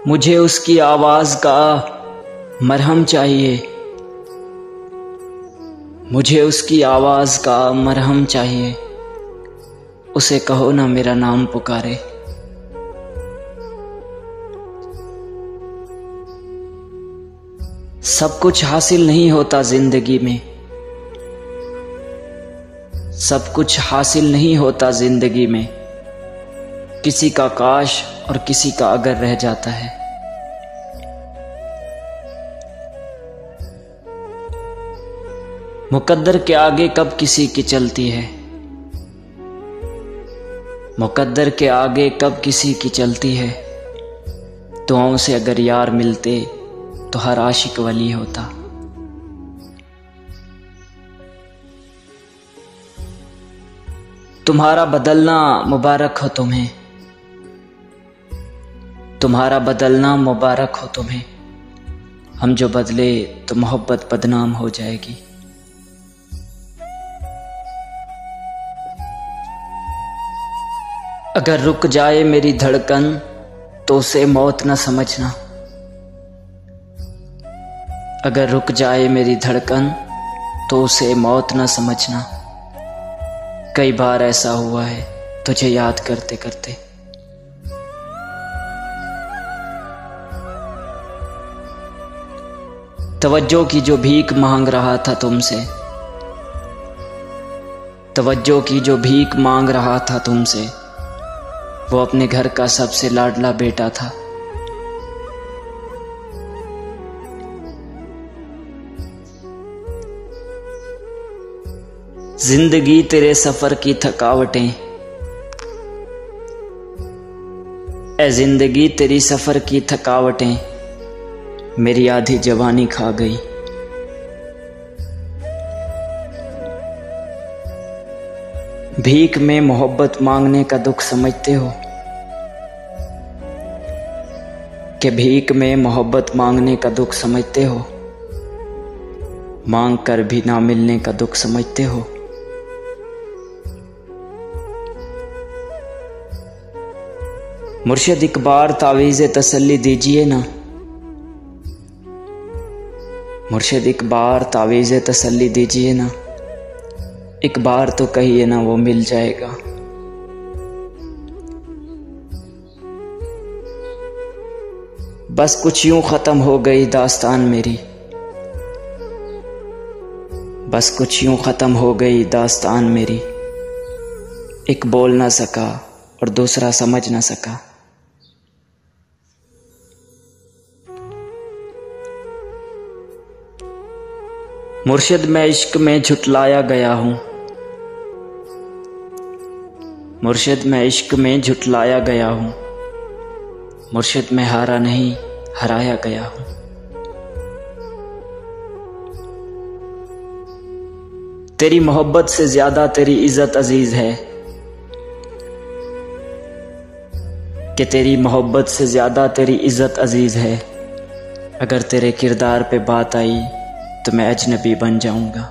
मुझे उसकी आवाज़ का मरहम चाहिए, मुझे उसकी आवाज़ का मरहम चाहिए। उसे कहो ना मेरा नाम पुकारे। सब कुछ हासिल नहीं होता जिंदगी में, सब कुछ हासिल नहीं होता जिंदगी में। किसी का काश और किसी का अगर रह जाता है। मुकद्दर के आगे कब किसी की चलती है, मुकद्दर के आगे कब किसी की चलती है। दुआओं से अगर यार मिलते तो हर आशिक वली होता। तुम्हारा बदलना मुबारक हो तुम्हें, तुम्हारा बदलना मुबारक हो तुम्हें। हम जो बदले तो मोहब्बत बदनाम हो जाएगी। अगर रुक जाए मेरी धड़कन तो उसे मौत न समझना, अगर रुक जाए मेरी धड़कन तो उसे मौत न समझना। कई बार ऐसा हुआ है तुझे याद करते करते। तवज्जो की जो भीख मांग रहा था तुमसे, तवज्जो की जो भीख मांग रहा था तुमसे, वो अपने घर का सबसे लाडला बेटा था। जिंदगी तेरे सफर की थकावटें, ऐ जिंदगी तेरी सफर की थकावटें मेरी आधी जवानी खा गई। भीख में मोहब्बत मांगने का दुख समझते हो कि भीख में मोहब्बत मांगने का दुख समझते हो। मांग कर भी ना मिलने का दुख समझते हो। मुर्शिद एक बार तावीज़े तसल्ली दीजिए ना, मुर्शिद एक बार तावीज़े तसल्ली दीजिए ना। एक बार तो कहिए ना वो मिल जाएगा। बस कुछ यूं खत्म हो गई दास्तान मेरी, बस कुछ यूं खत्म हो गई दास्तान मेरी। एक बोल ना सका और दूसरा समझ ना सका। मुर्शिद मैं इश्क में झुटलाया गया हूँ, मुर्शिद मैं इश्क में झुटलाया गया हूँ। मुर्शिद मैं हारा नहीं हराया गया हूँ। तेरी मोहब्बत से ज्यादा तेरी इज्जत अजीज है, कि तेरी मोहब्बत से ज्यादा तेरी इज्जत अजीज है। अगर तेरे किरदार पे बात आई तो मैं अजनबी बन जाऊंगा।